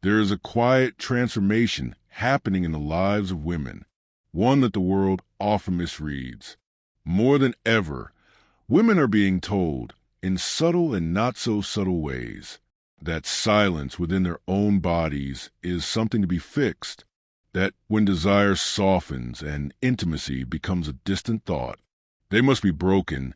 There is a quiet transformation happening in the lives of women, one that the world often misreads. More than ever, women are being told, in subtle and not so subtle ways, that silence within their own bodies is something to be fixed, that when desire softens and intimacy becomes a distant thought, they must be broken,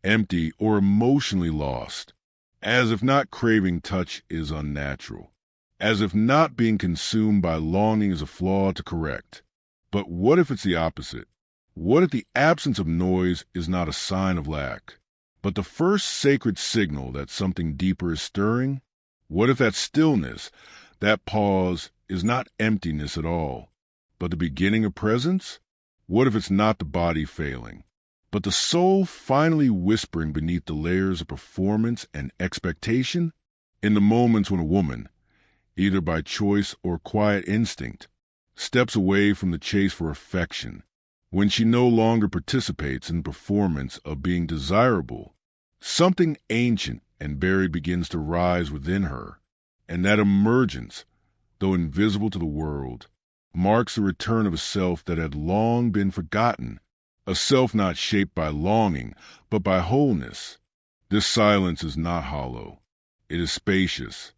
empty, or emotionally lost, as if not craving touch is unnatural, as if not being consumed by longing is a flaw to correct. But what if it's the opposite? What if the absence of noise is not a sign of lack, but the first sacred signal that something deeper is stirring? What if that stillness, that pause, is not emptiness at all, but the beginning of presence? What if it's not the body failing, but the soul finally whispering beneath the layers of performance and expectation? In the moments when a woman, either by choice or quiet instinct, steps away from the chase for affection, when she no longer participates in the performance of being desirable, something ancient and buried begins to rise within her, and that emergence, though invisible to the world, marks the return of a self that had long been forgotten, a self not shaped by longing, but by wholeness. This silence is not hollow. It is spacious.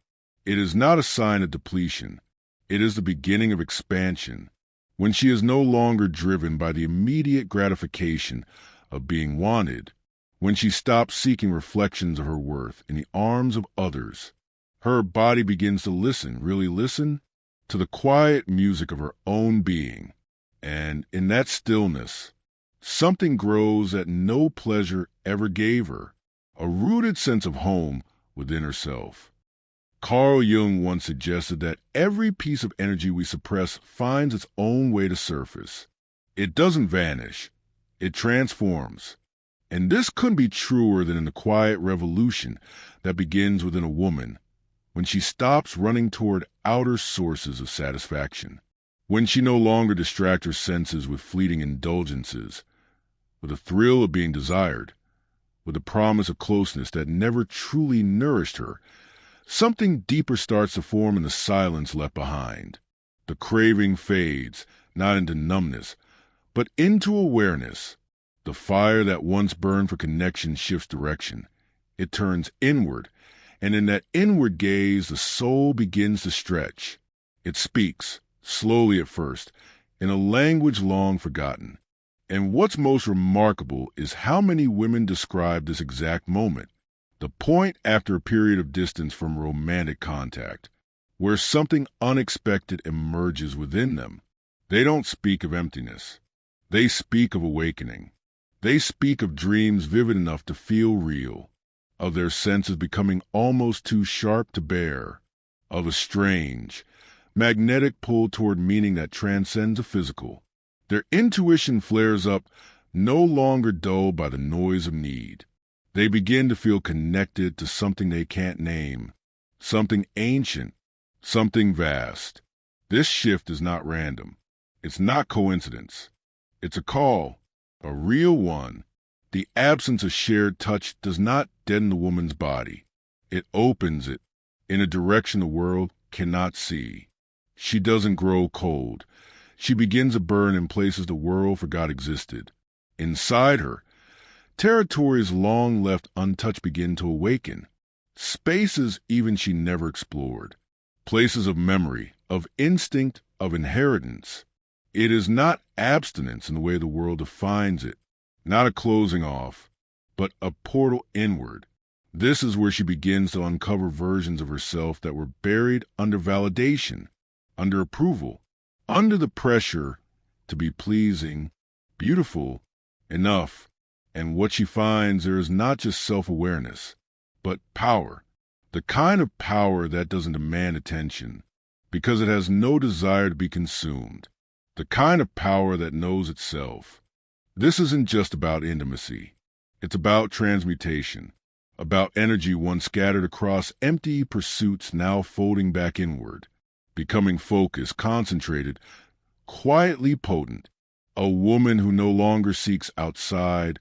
It is not a sign of depletion. It is the beginning of expansion, when she is no longer driven by the immediate gratification of being wanted, when she stops seeking reflections of her worth in the arms of others. Her body begins to listen, really listen, to the quiet music of her own being, and in that stillness, something grows that no pleasure ever gave her, a rooted sense of home within herself. Carl Jung once suggested that every piece of energy we suppress finds its own way to surface. It doesn't vanish, it transforms. And this couldn't be truer than in the quiet revolution that begins within a woman, when she stops running toward outer sources of satisfaction, when she no longer distracts her senses with fleeting indulgences, with a thrill of being desired, with the promise of closeness that never truly nourished her. Something deeper starts to form in the silence left behind. The craving fades, not into numbness, but into awareness. The fire that once burned for connection shifts direction. It turns inward, and in that inward gaze, the soul begins to stretch. It speaks, slowly at first, in a language long forgotten. And what's most remarkable is how many women describe this exact moment, the point after a period of distance from romantic contact, where something unexpected emerges within them. They don't speak of emptiness. They speak of awakening. They speak of dreams vivid enough to feel real, of their senses becoming almost too sharp to bear, of a strange, magnetic pull toward meaning that transcends the physical. Their intuition flares up, no longer dulled by the noise of need. They begin to feel connected to something they can't name, something ancient, something vast. This shift is not random. It's not coincidence. It's a call, a real one. The absence of shared touch does not deaden the woman's body. It opens it in a direction the world cannot see. She doesn't grow cold. She begins to burn in places the world forgot existed. Inside her, territories long left untouched begin to awaken. Spaces even she never explored. Places of memory, of instinct, of inheritance. It is not abstinence in the way the world defines it, not a closing off, but a portal inward. This is where she begins to uncover versions of herself that were buried under validation, under approval, under the pressure to be pleasing, beautiful, enough. And what she finds there is not just self-awareness, but power. The kind of power that doesn't demand attention, because it has no desire to be consumed. The kind of power that knows itself. This isn't just about intimacy. It's about transmutation, about energy once scattered across empty pursuits now folding back inward, becoming focused, concentrated, quietly potent. A woman who no longer seeks outside.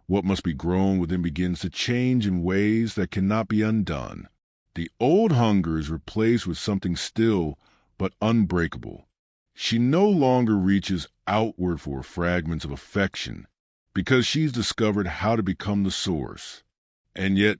What must be grown within begins to change in ways that cannot be undone. The old hunger is replaced with something still but unbreakable. She no longer reaches outward for fragments of affection because she's discovered how to become the source. And yet,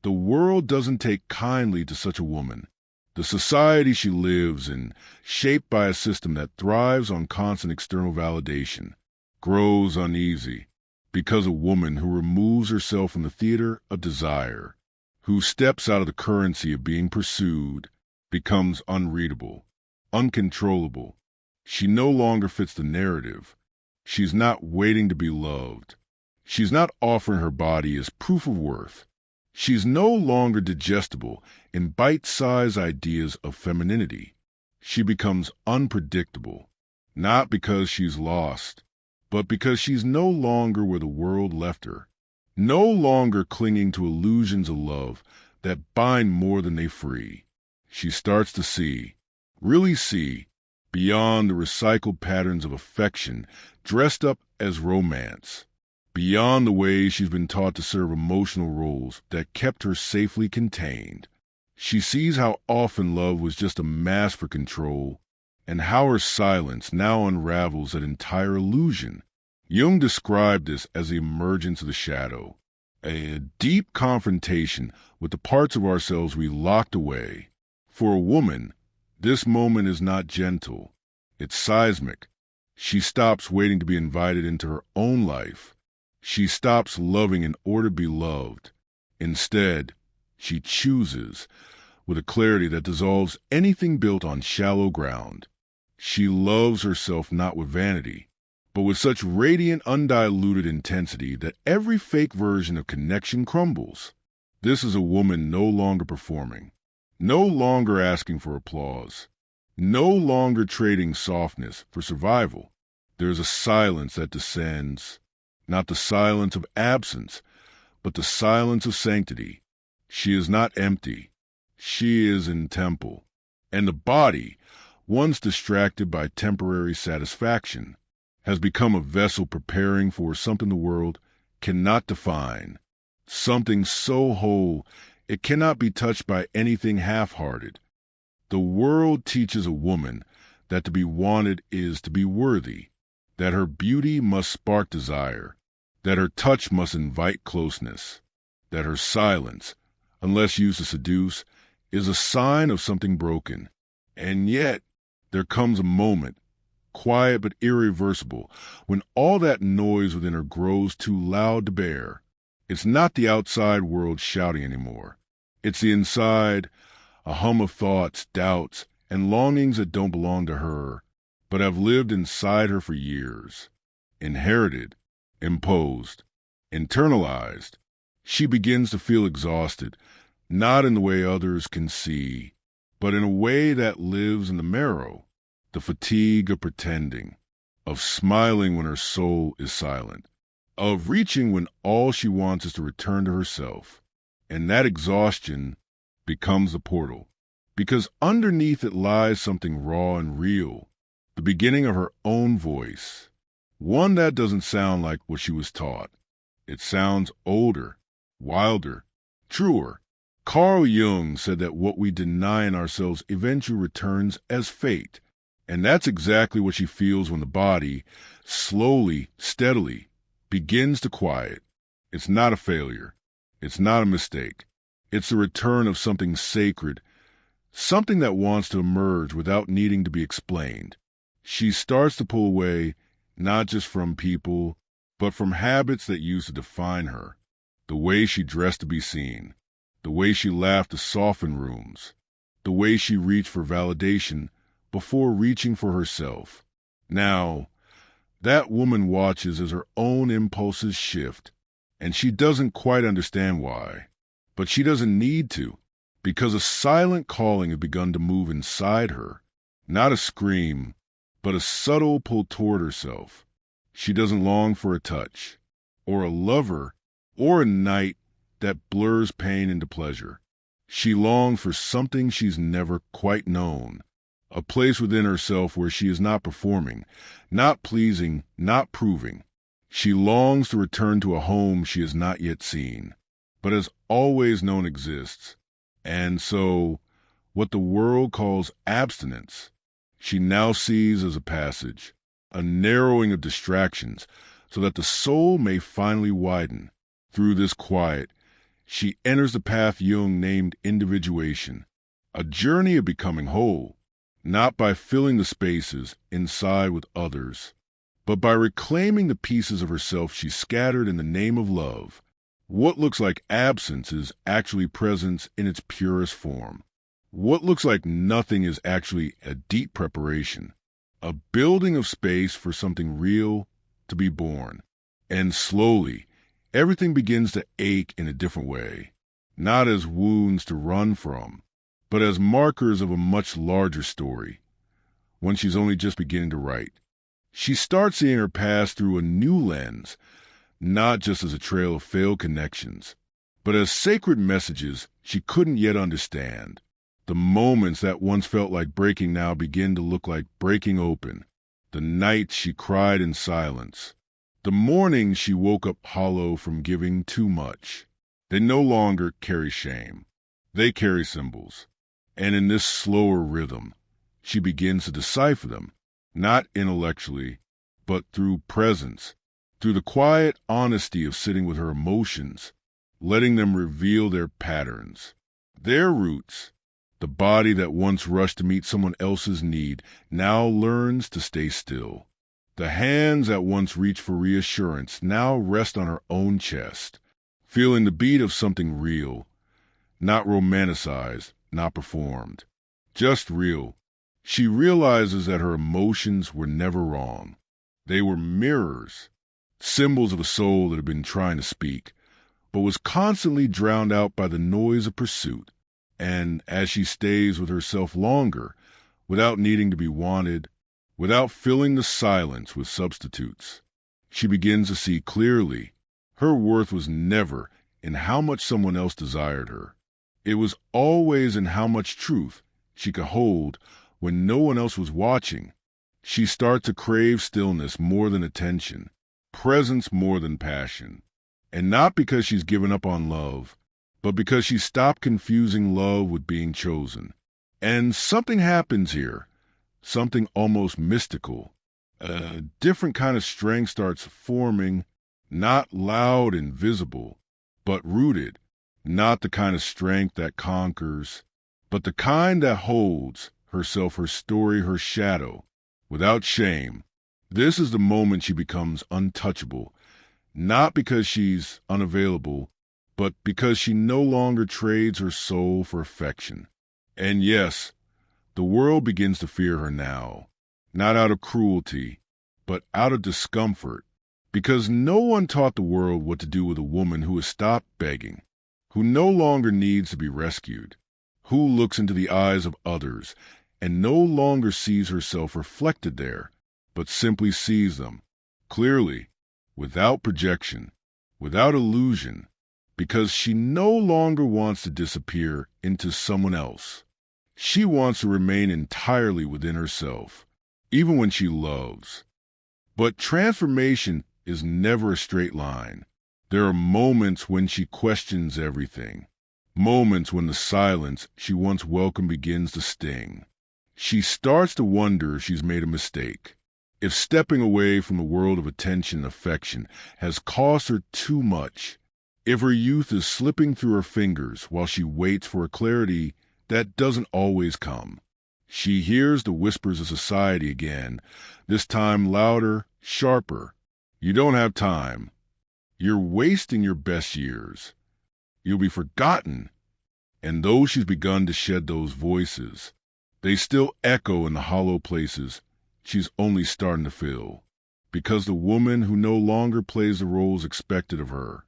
the world doesn't take kindly to such a woman. The society she lives in, shaped by a system that thrives on constant external validation, grows uneasy because a woman who removes herself from the theater of desire, who steps out of the currency of being pursued, becomes unreadable, uncontrollable. She no longer fits the narrative. She's not waiting to be loved. She's not offering her body as proof of worth. She's no longer digestible in bite-sized ideas of femininity. She becomes unpredictable, not because she's lost, but because she's no longer where the world left her, no longer clinging to illusions of love that bind more than they free. She starts to see, really see, beyond the recycled patterns of affection dressed up as romance, beyond the ways she's been taught to serve emotional roles that kept her safely contained. She sees how often love was just a mask for control, and how her silence now unravels that entire illusion. Jung described this as the emergence of the shadow, a deep confrontation with the parts of ourselves we locked away. For a woman, this moment is not gentle. It's seismic. She stops waiting to be invited into her own life. She stops loving in order to be loved. Instead, she chooses, with a clarity that dissolves anything built on shallow ground. She loves herself not with vanity, but with such radiant, undiluted intensity that every fake version of connection crumbles. This is a woman no longer performing, no longer asking for applause, no longer trading softness for survival. There's a silence that descends, not the silence of absence, but the silence of sanctity. She is not empty. She is in temple. And the body, once distracted by temporary satisfaction, has become a vessel preparing for something the world cannot define, something so whole it cannot be touched by anything half-hearted. The world teaches a woman that to be wanted is to be worthy, that her beauty must spark desire, that her touch must invite closeness, that her silence, unless used to seduce, is a sign of something broken. And yet, there comes a moment, quiet but irreversible, when all that noise within her grows too loud to bear. It's not the outside world shouting anymore. It's the inside, a hum of thoughts, doubts, and longings that don't belong to her, but have lived inside her for years. Inherited, imposed, internalized. She begins to feel exhausted, not in the way others can see, but in a way that lives in the marrow, the fatigue of pretending, of smiling when her soul is silent, of reaching when all she wants is to return to herself. And that exhaustion becomes the portal, because underneath it lies something raw and real, the beginning of her own voice, one that doesn't sound like what she was taught. It sounds older, wilder, truer. Carl Jung said that what we deny in ourselves eventually returns as fate, and that's exactly what she feels when the body, slowly, steadily, begins to quiet. It's not a failure. It's not a mistake. It's the return of something sacred, something that wants to emerge without needing to be explained. She starts to pull away, not just from people, but from habits that used to define her. The way she dressed to be seen, the way she laughed to soften rooms, the way she reached for validation before reaching for herself. Now, that woman watches as her own impulses shift, and she doesn't quite understand why. But she doesn't need to, because a silent calling has begun to move inside her. Not a scream, but a subtle pull toward herself. She doesn't long for a touch, or a lover, or a night that blurs pain into pleasure. She longs for something she's never quite known, a place within herself where she is not performing, not pleasing, not proving. She longs to return to a home she has not yet seen, but has always known exists, And so, what the world calls abstinence, she now sees as a passage, a narrowing of distractions, so that the soul may finally widen. Through this quiet, she enters the path Jung named individuation, a journey of becoming whole, not by filling the spaces inside with others, but by reclaiming the pieces of herself she scattered in the name of love. What looks like absence is actually presence in its purest form. What looks like nothing is actually a deep preparation, a building of space for something real to be born. And slowly, everything begins to ache in a different way, not as wounds to run from, but as markers of a much larger story, one she's only just beginning to write. She starts seeing her past through a new lens, not just as a trail of failed connections, but as sacred messages she couldn't yet understand. The moments that once felt like breaking now begin to look like breaking open. The nights she cried in silence. The mornings she woke up hollow from giving too much. They no longer carry shame. They carry symbols. And in this slower rhythm, she begins to decipher them, not intellectually, but through presence, through the quiet honesty of sitting with her emotions, letting them reveal their patterns, their roots. The body that once rushed to meet someone else's need now learns to stay still. The hands that once reached for reassurance now rest on her own chest, feeling the beat of something real, not romanticized, not performed, just real. She realizes that her emotions were never wrong. They were mirrors, symbols of a soul that had been trying to speak, but was constantly drowned out by the noise of pursuit. And as she stays with herself longer, without needing to be wanted, without filling the silence with substitutes, she begins to see clearly. Her worth was never in how much someone else desired her. It was always in how much truth she could hold when no one else was watching. She starts to crave stillness more than attention, presence more than passion. And not because she's given up on love, but because she stopped confusing love with being chosen. And something happens here, something almost mystical. A different kind of strength starts forming, not loud and visible, but rooted. Not the kind of strength that conquers, but the kind that holds herself, her story, her shadow, without shame. This is the moment she becomes untouchable, not because she's unavailable, but because she no longer trades her soul for affection. And yes, the world begins to fear her now, not out of cruelty, but out of discomfort, because no one taught the world what to do with a woman who has stopped begging, who no longer needs to be rescued, who looks into the eyes of others and no longer sees herself reflected there, but simply sees them clearly, without projection, without illusion, because she no longer wants to disappear into someone else. She wants to remain entirely within herself, even when she loves. But transformation is never a straight line. There are moments when she questions everything, moments when the silence she once welcomed begins to sting. She starts to wonder if she's made a mistake, if stepping away from the world of attention and affection has cost her too much, if her youth is slipping through her fingers while she waits for a clarity that doesn't always come. She hears the whispers of society again, this time louder, sharper. You don't have time. You're wasting your best years. You'll be forgotten. And though she's begun to shed those voices, they still echo in the hollow places she's only starting to fill. Because the woman who no longer plays the roles expected of her,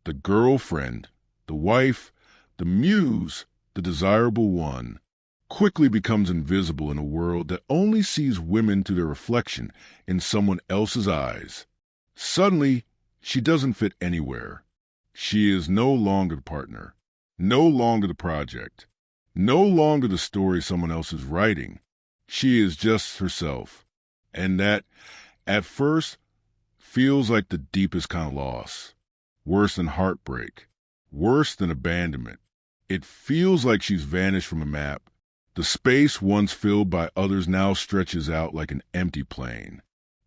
the girlfriend, the wife, the muse, the desirable one, quickly becomes invisible in a world that only sees women through their reflection in someone else's eyes. Suddenly, she doesn't fit anywhere. She is no longer the partner, no longer the project, no longer the story someone else is writing. She is just herself. And that, at first, feels like the deepest kind of loss. Worse than heartbreak, worse than abandonment. It feels like she's vanished from a map. The space once filled by others now stretches out like an empty plain.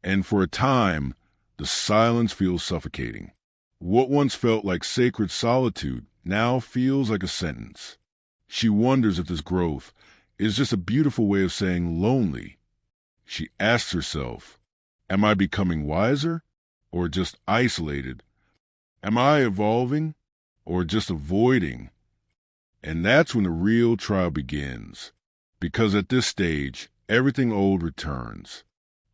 And for a time, the silence feels suffocating. What once felt like sacred solitude now feels like a sentence. She wonders if this growth is just a beautiful way of saying lonely. She asks herself, am I becoming wiser or just isolated? Am I evolving or just avoiding? And that's when the real trial begins. Because at this stage, everything old returns.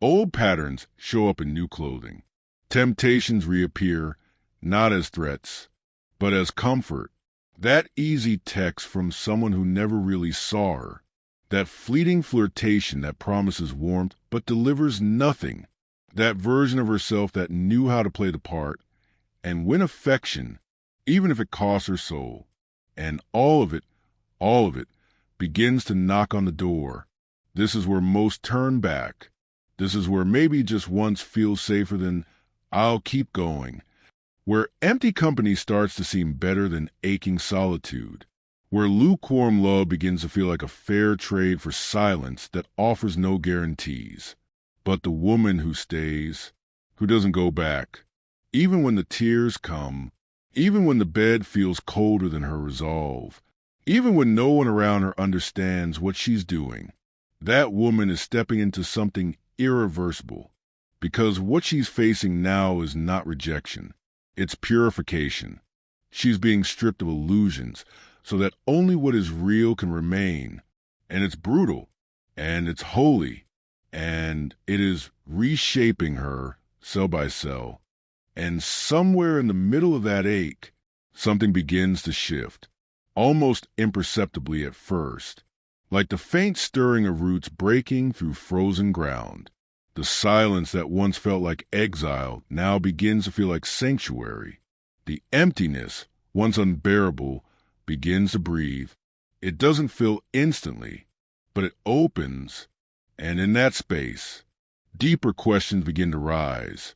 Old patterns show up in new clothing. Temptations reappear, not as threats, but as comfort. That easy text from someone who never really saw her. That fleeting flirtation that promises warmth but delivers nothing. That version of herself that knew how to play the part and win affection, even if it costs her soul. And all of it, begins to knock on the door. This is where most turn back. This is where maybe just once feels safer than I'll keep going. Where empty company starts to seem better than aching solitude. Where lukewarm love begins to feel like a fair trade for silence that offers no guarantees. But the woman who stays, who doesn't go back, even when the tears come, even when the bed feels colder than her resolve, even when no one around her understands what she's doing, that woman is stepping into something irreversible. Because what she's facing now is not rejection, it's purification. She's being stripped of illusions so that only what is real can remain. And it's brutal, and it's holy, and it is reshaping her cell by cell. And somewhere in the middle of that ache, something begins to shift, almost imperceptibly at first, like the faint stirring of roots breaking through frozen ground. The silence that once felt like exile now begins to feel like sanctuary. The emptiness, once unbearable, begins to breathe. It doesn't fill instantly, but it opens, and in that space, deeper questions begin to rise.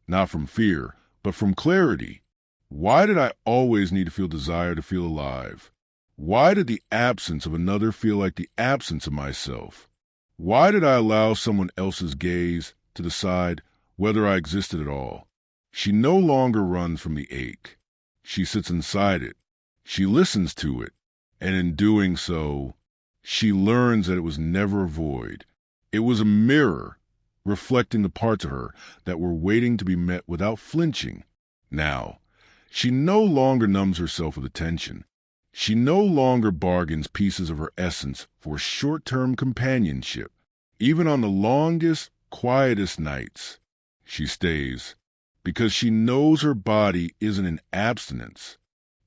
Not from fear, but from clarity. Why did I always need to feel desire to feel alive? Why did the absence of another feel like the absence of myself? Why did I allow someone else's gaze to decide whether I existed at all? She no longer runs from the ache. She sits inside it. She listens to it. And in doing so, she learns that it was never a void. It was a mirror, reflecting the parts of her that were waiting to be met without flinching. Now, she no longer numbs herself with attention. She no longer bargains pieces of her essence for short-term companionship. Even on the longest, quietest nights, she stays, because she knows her body isn't in abstinence.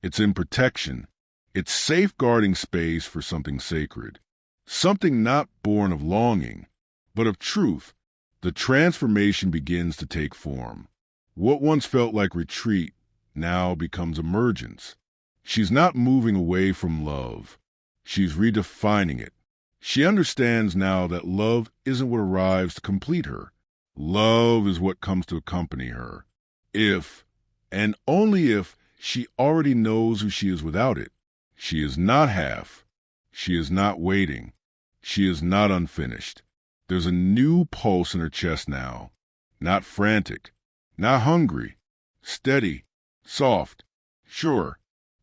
It's in protection. It's safeguarding space for something sacred. Something not born of longing, but of truth. The transformation begins to take form. What once felt like retreat now becomes emergence. She's not moving away from love. She's redefining it. She understands now that love isn't what arrives to complete her. Love is what comes to accompany her. If, and only if, she already knows who she is without it. She is not half. She is not waiting. She is not unfinished. There's a new pulse in her chest now. Not frantic. Not hungry. Steady. Soft. Sure.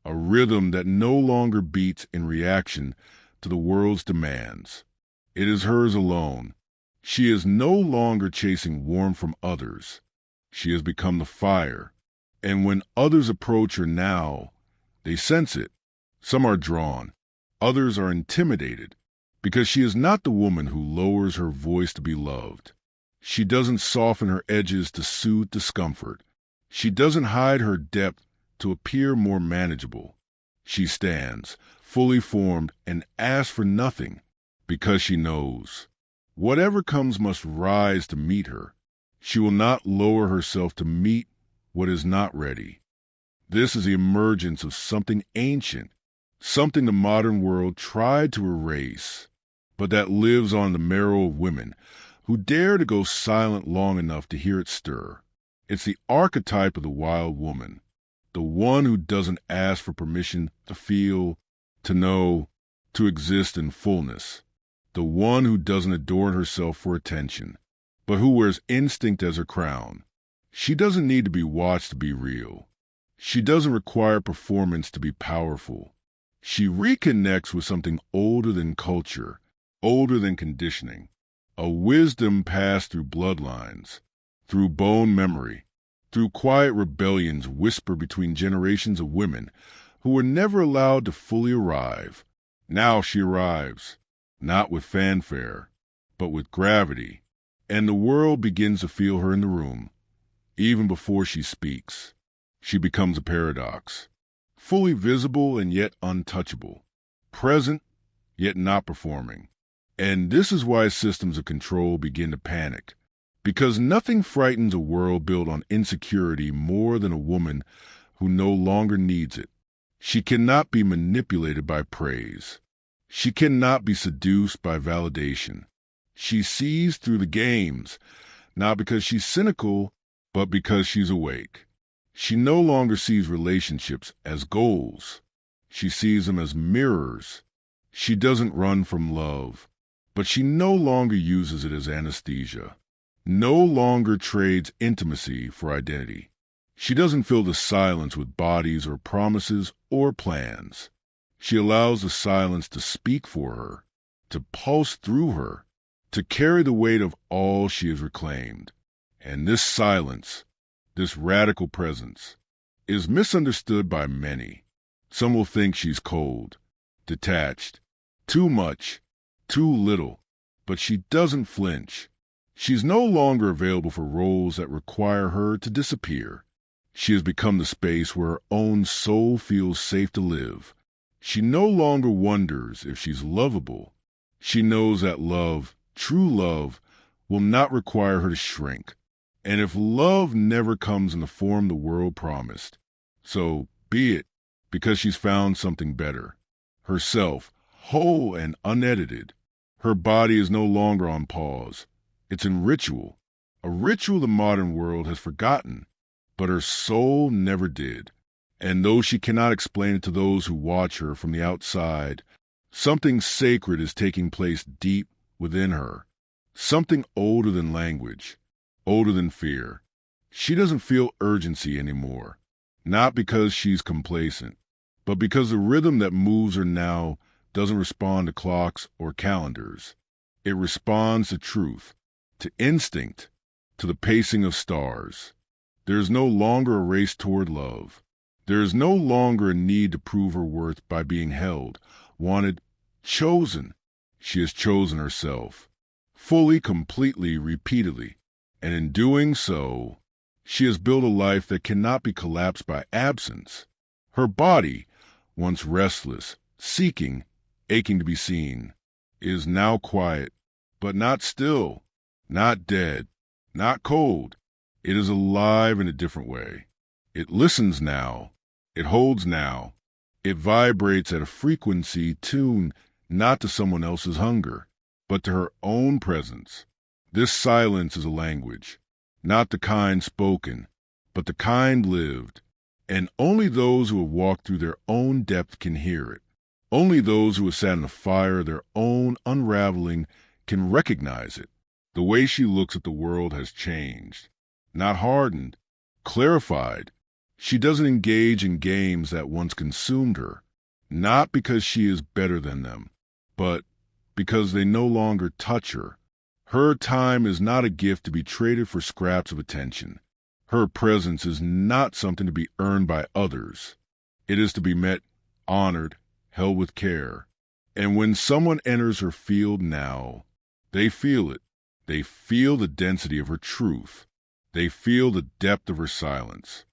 A rhythm that no longer beats in reaction to the world's demands. It is hers alone. She is no longer chasing warmth from others. She has become the fire. And when others approach her now, they sense it. Some are drawn. Others are intimidated. Because she is not the woman who lowers her voice to be loved. She doesn't soften her edges to soothe discomfort. She doesn't hide her depth to appear more manageable. She stands, fully formed, and asks for nothing, because she knows. Whatever comes must rise to meet her. She will not lower herself to meet what is not ready. This is the emergence of something ancient, something the modern world tried to erase, but that lives on the marrow of women who dare to go silent long enough to hear it stir. It's the archetype of the wild woman, the one who doesn't ask for permission to feel, to know, to exist in fullness. The one who doesn't adorn herself for attention, but who wears instinct as her crown. She doesn't need to be watched to be real. She doesn't require performance to be powerful. She reconnects with something older than culture, older than conditioning, a wisdom passed through bloodlines, through bone memory, through quiet rebellions whispered between generations of women who were never allowed to fully arrive. Now she arrives, not with fanfare, but with gravity, and the world begins to feel her in the room. Even before she speaks, she becomes a paradox, fully visible and yet untouchable, present yet not performing. And this is why systems of control begin to panic, because nothing frightens a world built on insecurity more than a woman who no longer needs it. She cannot be manipulated by praise. She cannot be seduced by validation. She sees through the games, not because she's cynical, but because she's awake. She no longer sees relationships as goals. She sees them as mirrors. She doesn't run from love, but she no longer uses it as anesthesia, no longer trades intimacy for identity. She doesn't fill the silence with bodies or promises or plans. She allows the silence to speak for her, to pulse through her, to carry the weight of all she has reclaimed. And this silence, this radical presence, is misunderstood by many. Some will think she's cold, detached, too much, too little, but she doesn't flinch. She's no longer available for roles that require her to disappear. She has become the space where her own soul feels safe to live. She no longer wonders if she's lovable. She knows that love, true love, will not require her to shrink. And if love never comes in the form the world promised, so be it, because she's found something better. Herself, whole and unedited. Her body is no longer on pause. It's in ritual, a ritual the modern world has forgotten, but her soul never did. And though she cannot explain it to those who watch her from the outside, something sacred is taking place deep within her, something older than language, older than fear. She doesn't feel urgency anymore, not because she's complacent, but because the rhythm that moves her now doesn't respond to clocks or calendars. It responds to truth, to instinct, to the pacing of stars. There is no longer a race toward love. There is no longer a need to prove her worth by being held, wanted, chosen. She has chosen herself, fully, completely, repeatedly. And in doing so, she has built a life that cannot be collapsed by absence. Her body, once restless, seeking, aching to be seen, is now quiet, but not still, not dead, not cold. It is alive in a different way. It listens now. It holds now. It vibrates at a frequency tuned not to someone else's hunger, but to her own presence. This silence is a language, not the kind spoken, but the kind lived. And only those who have walked through their own depth can hear it. Only those who have sat in the fire of their own unraveling can recognize it. The way she looks at the world has changed, not hardened, clarified. She doesn't engage in games that once consumed her, not because she is better than them, but because they no longer touch her. Her time is not a gift to be traded for scraps of attention. Her presence is not something to be earned by others. It is to be met, honored, held with care. And when someone enters her field now, they feel it. They feel the density of her truth. They feel the depth of her silence.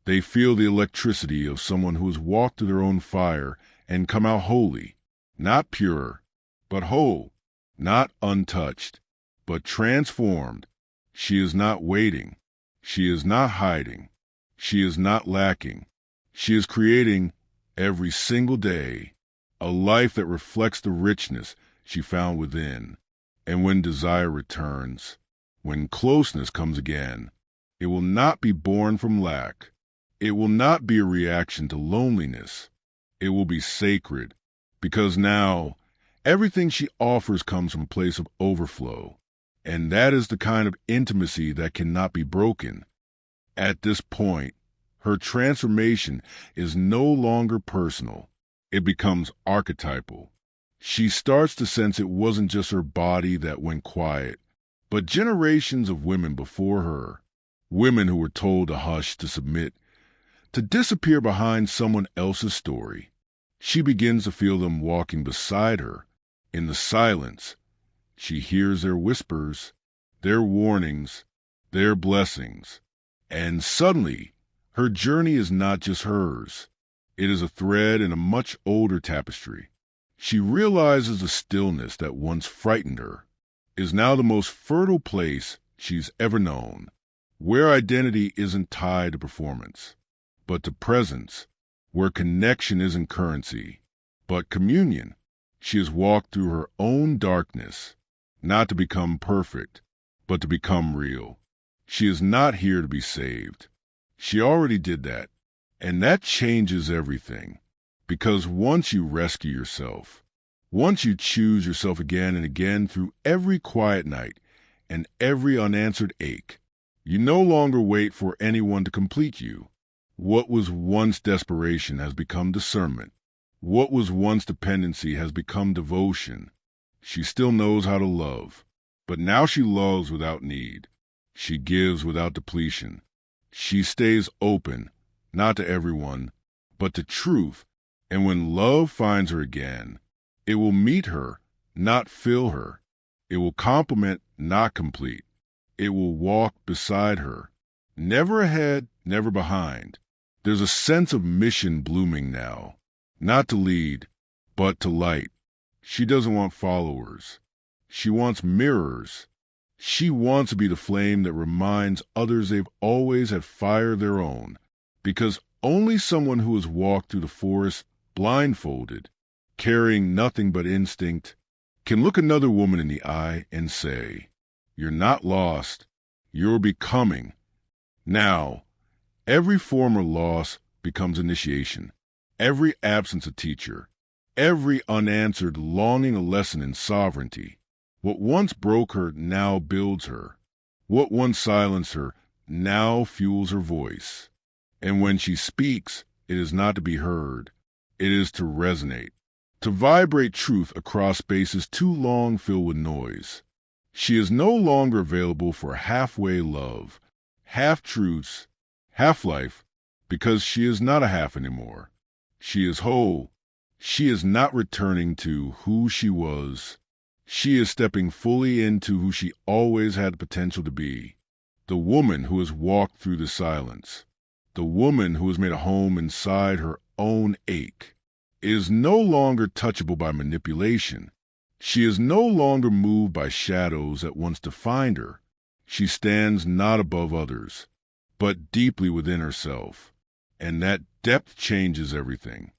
They feel the electricity of someone who has walked through their own fire and come out holy, not pure, but whole, not untouched, but transformed. She is not waiting. She is not hiding. She is not lacking. She is creating, every single day, a life that reflects the richness she found within. And when desire returns, when closeness comes again, it will not be born from lack. It will not be a reaction to loneliness. It will be sacred, because now everything she offers comes from a place of overflow, and that is the kind of intimacy that cannot be broken. At this point, her transformation is no longer personal. It becomes archetypal. She starts to sense it wasn't just her body that went quiet, but generations of women before her, women who were told to hush, to submit, to disappear behind someone else's story. She begins to feel them walking beside her. In the silence, she hears their whispers, their warnings, their blessings, and suddenly, her journey is not just hers. It is a thread in a much older tapestry. She realizes the stillness that once frightened her is now the most fertile place she's ever known, where identity isn't tied to performance, but to presence, where connection isn't currency, but communion. She has walked through her own darkness, not to become perfect, but to become real. She is not here to be saved. She already did that, and that changes everything. Because once you rescue yourself, once you choose yourself again and again through every quiet night and every unanswered ache, you no longer wait for anyone to complete you. What was once desperation has become discernment. What was once dependency has become devotion. She still knows how to love, but now she loves without need. She gives without depletion. She stays open, not to everyone, but to truth. And when love finds her again, it will meet her, not fill her. It will complement, not complete. It will walk beside her, never ahead, never behind. There's a sense of mission blooming now, not to lead, but to light. She doesn't want followers. She wants mirrors. She wants to be the flame that reminds others they've always had fire their own, because only someone who has walked through the forest blindfolded, carrying nothing but instinct, can look another woman in the eye and say, "You're not lost, you're becoming." Now, every former loss becomes initiation, every absence a teacher, every unanswered longing a lesson in sovereignty. What once broke her now builds her. What once silenced her now fuels her voice. And when she speaks, it is not to be heard. It is to resonate, to vibrate truth across spaces too long filled with noise. She is no longer available for halfway love, half-truths, half-life, because she is not a half anymore. She is whole. She is not returning to who she was. She is stepping fully into who she always had the potential to be. The woman who has walked through the silence. The woman who has made a home inside her own ache. Is no longer touchable by manipulation. She is no longer moved by shadows that once defined her. She stands not above others, but deeply within herself. And that depth changes everything.